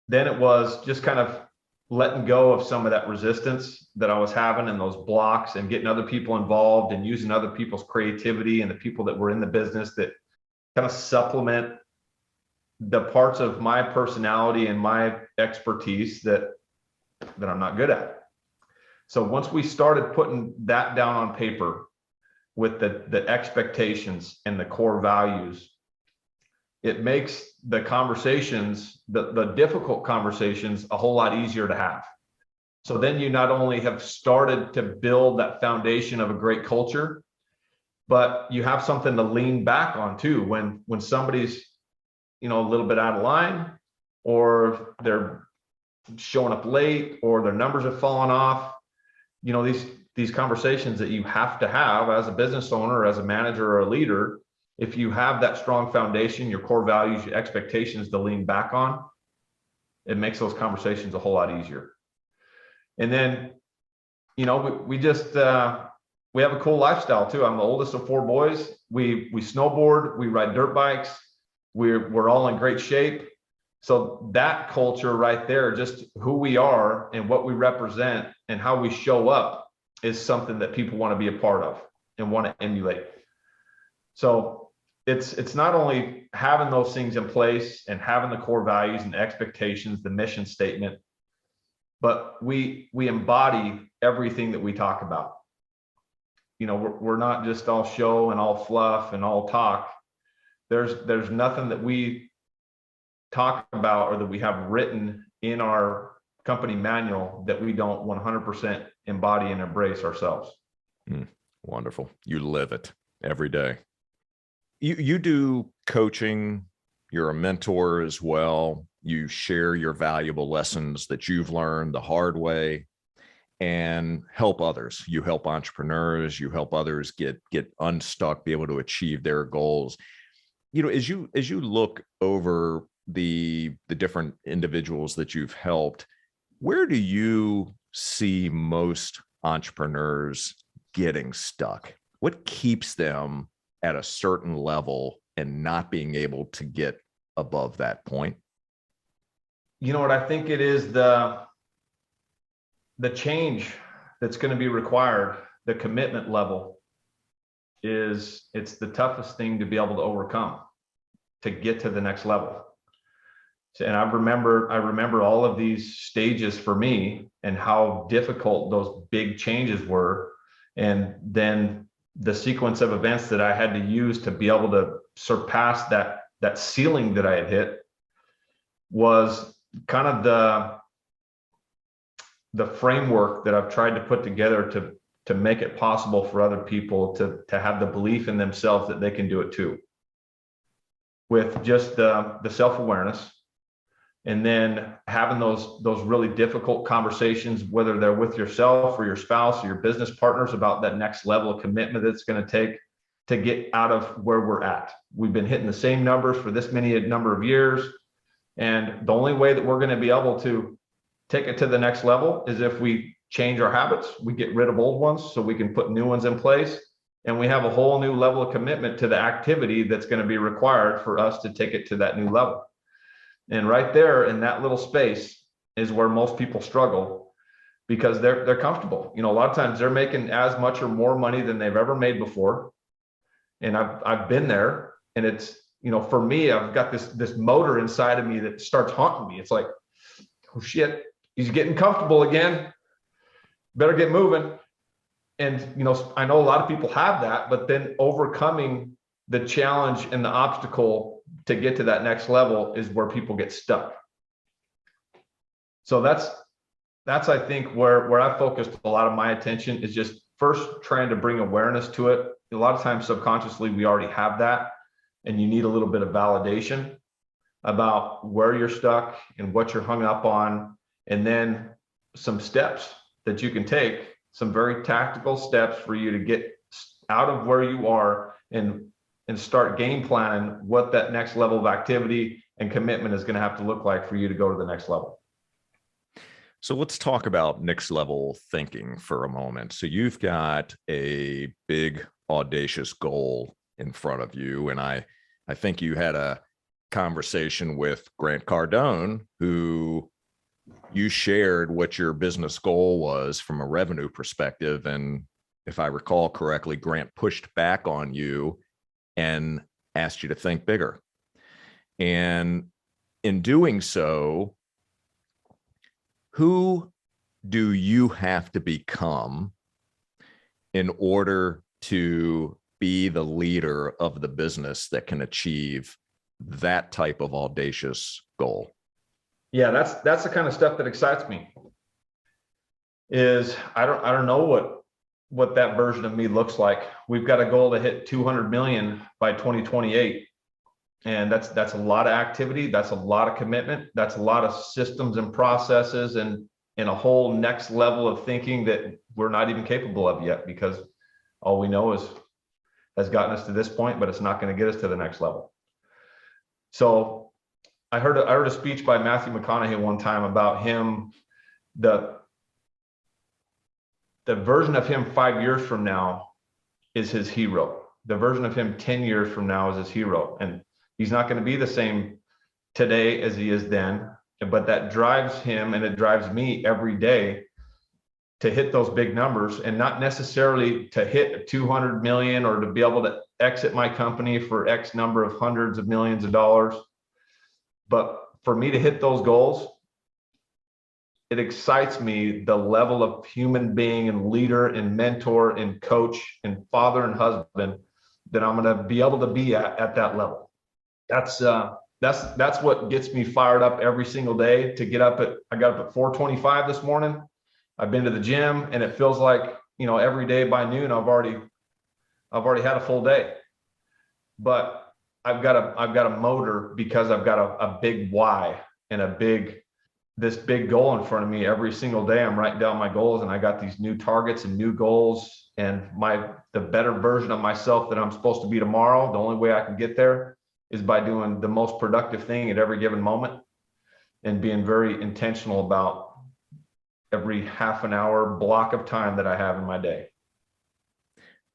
then it was just kind of letting go of some of that resistance that I was having and those blocks, and getting other people involved and using other people's creativity and the people that were in the business that kind of supplement the parts of my personality and my expertise that I'm not good at. So once we started putting that down on paper with the expectations and the core values, it makes the conversations, the difficult conversations, a whole lot easier to have. So then you not only have started to build that foundation of a great culture, but you have something to lean back on too when somebody's, a little bit out of line, or they're showing up late, or their numbers have fallen off. These conversations that you have to have as a business owner, as a manager or a leader, if you have that strong foundation, your core values, your expectations to lean back on, it makes those conversations a whole lot easier. And then, we just, we have a cool lifestyle too. I'm the oldest of 4 boys. We snowboard, we ride dirt bikes. We're all in great shape. So that culture right there, just who we are and what we represent and how we show up, is something that people want to be a part of and want to emulate. So it's not only having those things in place and having the core values and expectations, the mission statement, but we embody everything that we talk about. We're not just all show and all fluff and all talk. There's nothing that we talk about or that we have written in our company manual that we don't 100% embody and embrace ourselves. Wonderful. You live it every day. You do coaching. You're a mentor as well. You share your valuable lessons that you've learned the hard way and help others. You help entrepreneurs. You help others get unstuck, be able to achieve their goals. As you look over the different individuals that you've helped, where do you see most entrepreneurs getting stuck? What keeps them at a certain level and not being able to get above that point? You know what I think it is, the change that's going to be required, the commitment level it's the toughest thing to be able to overcome to get to the next level. And I remember all of these stages for me and how difficult those big changes were. And then the sequence of events that I had to use to be able to surpass that ceiling that I had hit was kind of the framework that I've tried to put together to make it possible for other people to have the belief in themselves that they can do it too. With just the self-awareness, and then having those really difficult conversations, whether they're with yourself or your spouse or your business partners, about that next level of commitment that's going to take to get out of where we're at. We've been hitting the same numbers for this many number of years. And the only way that we're going to be able to take it to the next level is if we change our habits, we get rid of old ones so we can put new ones in place. And we have a whole new level of commitment to the activity that's going to be required for us to take it to that new level. And right there in that little space is where most people struggle, because they're comfortable. A lot of times they're making as much or more money than they've ever made before. And I've been there, and it's, for me, I've got this motor inside of me that starts haunting me. It's like, oh shit, he's getting comfortable again. Better get moving. And, I know a lot of people have that, but then overcoming the challenge and the obstacle to get to that next level is where people get stuck. So that's I think where I focused a lot of my attention, is just first trying to bring awareness to it. A lot of times subconsciously we already have that, and you need a little bit of validation about where you're stuck and what you're hung up on, and then some steps that you can take some very tactical steps for you to get out of where you are and start game planning what that next level of activity and commitment is going to have to look like for you to go to the next level. So let's talk about next level thinking for a moment. So you've got a big, audacious goal in front of you. And I think you had a conversation with Grant Cardone, who you shared what your business goal was from a revenue perspective. And if I recall correctly, Grant pushed back on you and asked you to think bigger. And in doing so, who do you have to become in order to be the leader of the business that can achieve that type of audacious goal? Yeah, that's the kind of stuff that excites me. Is I don't know what that version of me looks like. We've got a goal to hit 200 million by 2028. And that's a lot of activity. That's a lot of commitment. That's a lot of systems and processes and a whole next level of thinking that we're not even capable of yet, because all we know has gotten us to this point, but it's not going to get us to the next level. So I heard a speech by Matthew McConaughey one time about him, the version of him 5 years from now is his hero. The version of him 10 years from now is his hero. And he's not going to be the same today as he is then, but that drives him and it drives me every day to hit those big numbers, and not necessarily to hit 200 million or to be able to exit my company for X number of hundreds of millions of dollars. But for me to hit those goals, it excites me the level of human being and leader and mentor and coach and father and husband that I'm going to be able to be at that level. That's what gets me fired up every single day to get up I got up at 4:25 this morning. I've been to the gym, and it feels like, every day by noon, I've already had a full day, but I've got a motor because I've got a big why and this big goal in front of me. Every single day I'm writing down my goals, and I got these new targets and new goals, and the better version of myself that I'm supposed to be tomorrow. The only way I can get there is by doing the most productive thing at every given moment and being very intentional about every half an hour block of time that I have in my day.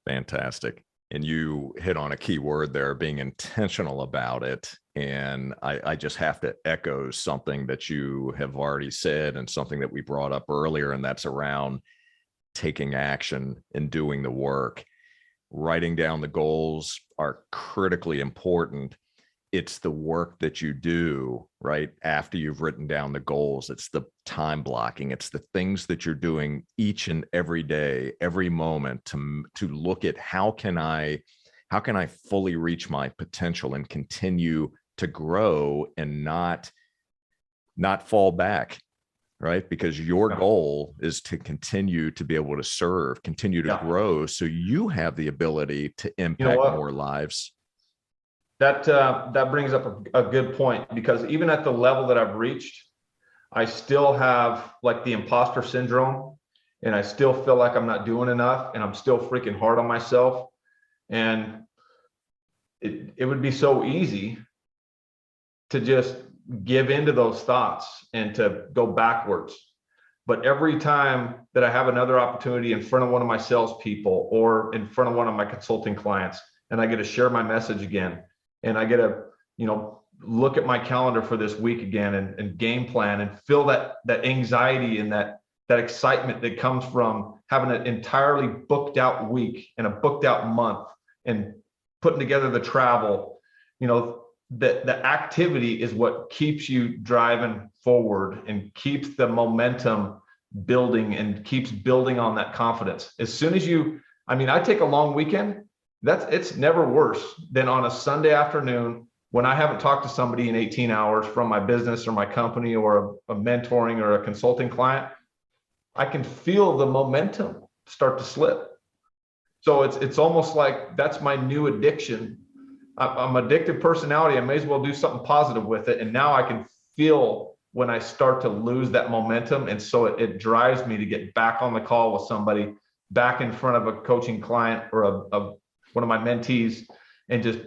Fantastic. And you hit on a key word there, being intentional about it. And I just have to echo something that you have already said and something that we brought up earlier, and that's around taking action and doing the work. Writing down the goals are critically important. It's the work that you do right after you've written down the goals. It's the time blocking. It's the things that you're doing each and every day, every moment to look at how can I fully reach my potential and continue to grow and not fall back, right? Because your goal is to continue to be able to serve, continue to grow, so you have the ability to impact more lives. That brings up a good point, because even at the level that I've reached, I still have like the imposter syndrome, and I still feel like I'm not doing enough, and I'm still freaking hard on myself. And it would be so easy to just give into those thoughts and to go backwards. But every time that I have another opportunity in front of one of my salespeople or in front of one of my consulting clients, and I get to share my message again, and I get to, look at my calendar for this week again and game plan and feel that anxiety and that excitement that comes from having an entirely booked out week and a booked out month and putting together the travel. The activity is what keeps you driving forward and keeps the momentum building and keeps building on that confidence. As soon as I take a long weekend. It's never worse than on a Sunday afternoon when I haven't talked to somebody in 18 hours from my business or my company or a mentoring or a consulting client. I can feel the momentum start to slip. So it's almost like that's my new addiction. I'm addictive personality. I may as well do something positive with it. And now I can feel when I start to lose that momentum. And so it drives me to get back on the call with somebody, back in front of a coaching client or one of my mentees, and just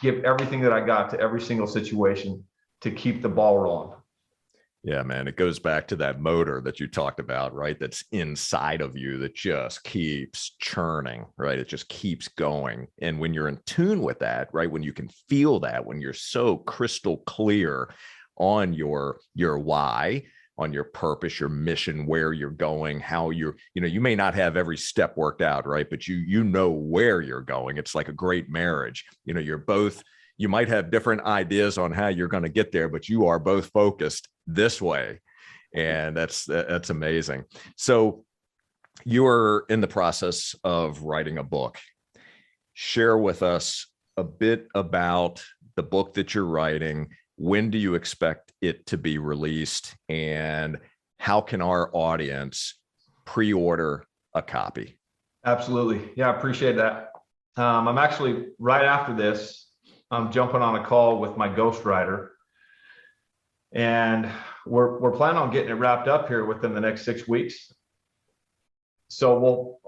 give everything that I got to every single situation to keep the ball rolling. Yeah, man, it goes back to that motor that you talked about, right? That's inside of you that just keeps churning, right? It just keeps going. And when you're in tune with that, right? When you can feel that, when you're so crystal clear on your why, on your purpose, your mission, where you're going, how you may not have every step worked out, right? But you know where you're going. It's like a great marriage. You might have different ideas on how you're going to get there, but you are both focused this way. And that's amazing. So you're in the process of writing a book. Share with us a bit about the book that you're writing. When do you expect it to be released? And how can our audience pre-order a copy? Absolutely. Yeah, I appreciate that. I'm actually, right after this, I'm jumping on a call with my ghostwriter, and we're planning on getting it wrapped up here within the next 6 weeks. So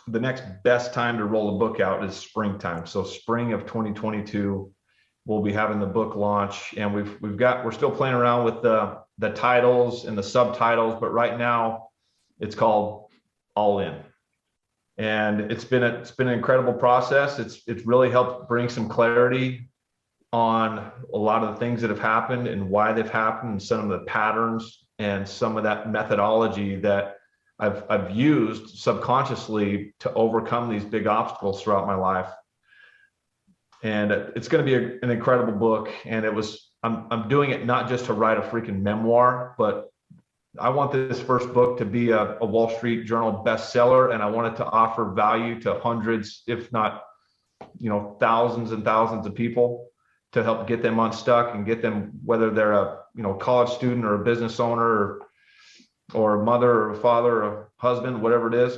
the next best time to roll a book out is springtime. So spring of 2022, we'll be having the book launch, and we're still playing around with the titles and the subtitles, but right now it's called All In. And it's been an incredible process. It's really helped bring some clarity on a lot of the things that have happened and why they've happened, and some of the patterns and some of that methodology that I've used subconsciously to overcome these big obstacles throughout my life. And it's going to be an incredible book. And I'm doing it not just to write a freaking memoir, but I want this first book to be a Wall Street Journal bestseller, and I want it to offer value to hundreds, if not, thousands and thousands of people, to help get them unstuck and get them, whether they're a college student or a business owner or a mother or a father or a husband, whatever it is.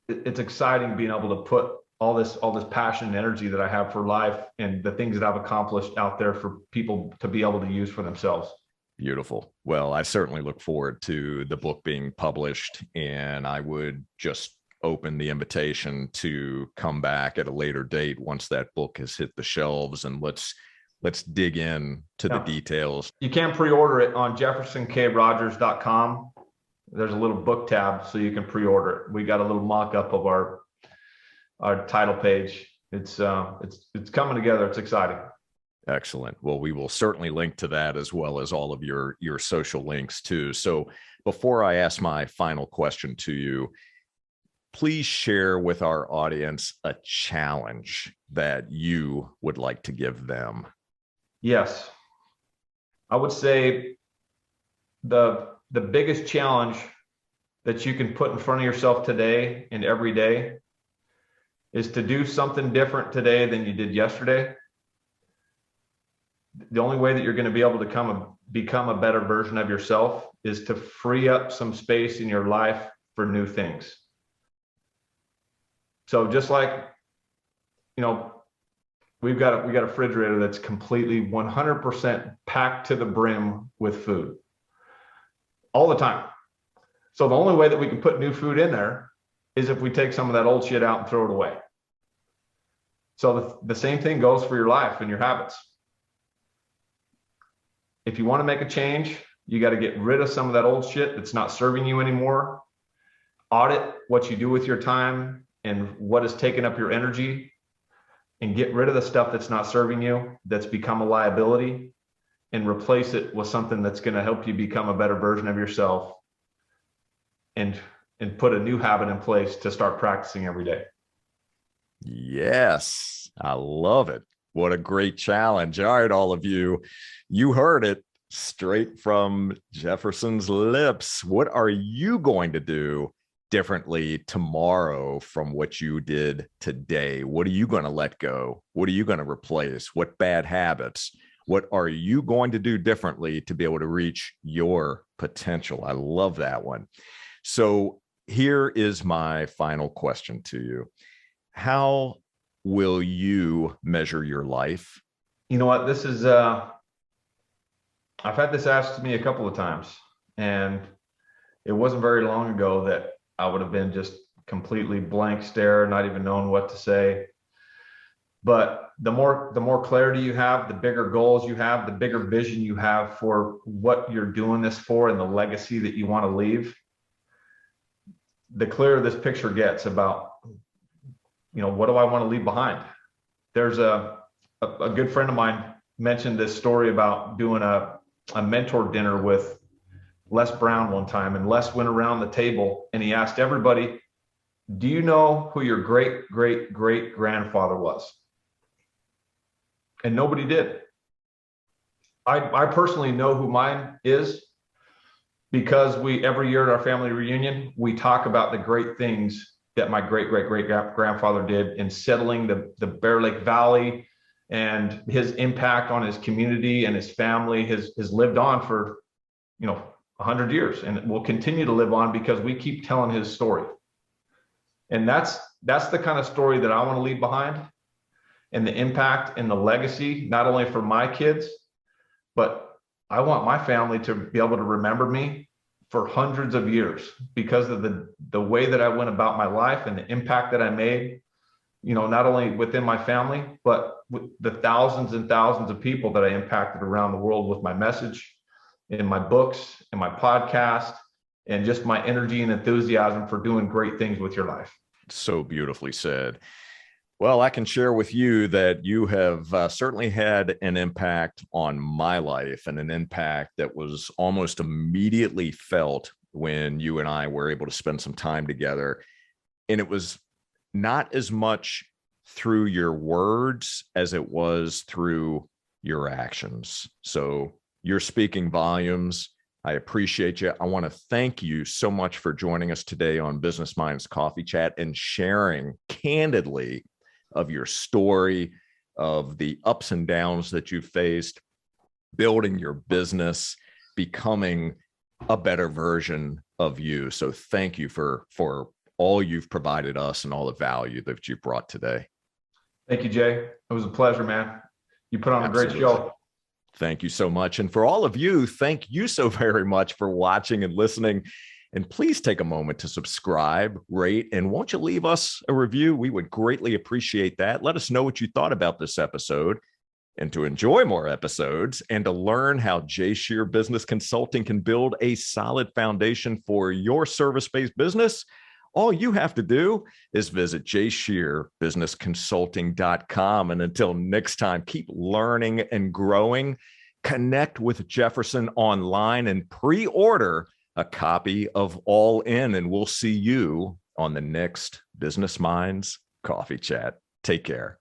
It's exciting being able to put all this passion and energy that I have for life and the things that I've accomplished out there for people to be able to use for themselves. Beautiful. Well, I certainly look forward to the book being published, and I would just open the invitation to come back at a later date once that book has hit the shelves, and let's dig in to the details. You can pre-order it on jeffersonkrogers.com. There's a little book tab, so you can pre-order it. We got a little mock-up of our title page. It's coming together. It's exciting. Excellent. Well, we will certainly link to that, as well as all of your social links too. So before I ask my final question to you, please share with our audience a challenge that you would like to give them. Yes. I would say the biggest challenge that you can put in front of yourself today and every day is to do something different today than you did yesterday. The only way that you're going to be able to become a better version of yourself is to free up some space in your life for new things. So just like, we've got a refrigerator that's completely 100% packed to the brim with food all the time. So the only way that we can put new food in there is if we take some of that old shit out and throw it away. So the same thing goes for your life and your habits. If you want to make a change, you got to get rid of some of that old shit that's not serving you anymore. Audit what you do with your time and what is taking up your energy, and get rid of the stuff that's not serving you, that's become a liability, and replace it with something that's going to help you become a better version of yourself, and put a new habit in place to start practicing every day. Yes, I love it. What a great challenge. All right, all of you, you heard it straight from Jefferson's lips. What are you going to do differently tomorrow from what you did today? What are you going to let go? What are you going to replace? What bad habits? What are you going to do differently to be able to reach your potential? I love that one. So here is my final question to you. How will you measure your life? You know what? This is I've had this asked to me a couple of times, and it wasn't very long ago that I would have been just completely blank stare, not even knowing what to say. But the more clarity you have, the bigger goals you have, the bigger vision you have for what you're doing this for and the legacy that you want to leave, the clearer this picture gets about, what do I want to leave behind? There's a good friend of mine mentioned this story about doing a mentor dinner with Les Brown one time, and Les went around the table and he asked everybody, do you know who your great, great, great grandfather was? And nobody did. I personally know who mine is, because every year at our family reunion, we talk about the great things that my great, great, great grandfather did in settling the Bear Lake Valley, and his impact on his community and his family has lived on for, 100 years, and will continue to live on because we keep telling his story. And that's the kind of story that I want to leave behind, and the impact and the legacy, not only for my kids, but I want my family to be able to remember me for hundreds of years because of the way that I went about my life and the impact that I made, not only within my family, but with the thousands and thousands of people that I impacted around the world with my message, in my books, in my podcast, and just my energy and enthusiasm for doing great things with your life. So beautifully said. Well, I can share with you that you have certainly had an impact on my life, and an impact that was almost immediately felt when you and I were able to spend some time together. And it was not as much through your words as it was through your actions. So you're speaking volumes. I appreciate you. I want to thank you so much for joining us today on Business Minds Coffee Chat and sharing candidly of your story, of the ups and downs that you've faced, building your business, becoming a better version of you. So thank you for all you've provided us and all the value that you brought today. Thank you, Jay. It was a pleasure, man. You put on a great show. Thank you so much. And for all of you, thank you so very much for watching and listening. And please take a moment to subscribe, rate, and won't you leave us a review? We would greatly appreciate that. Let us know what you thought about this episode. And to enjoy more episodes and to learn how Jay Shear Business Consulting can build a solid foundation for your service-based business, all you have to do is visit jshearbusinessconsulting.com. And until next time, keep learning and growing. Connect with Jefferson online and pre-order a copy of All In, and we'll see you on the next Business Minds Coffee Chat. Take care.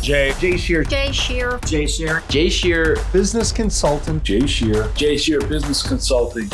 Jay Shear. Jay Shear. Jay Shear. Jay Shear. Business Consultant. Jay Shear Business Consulting.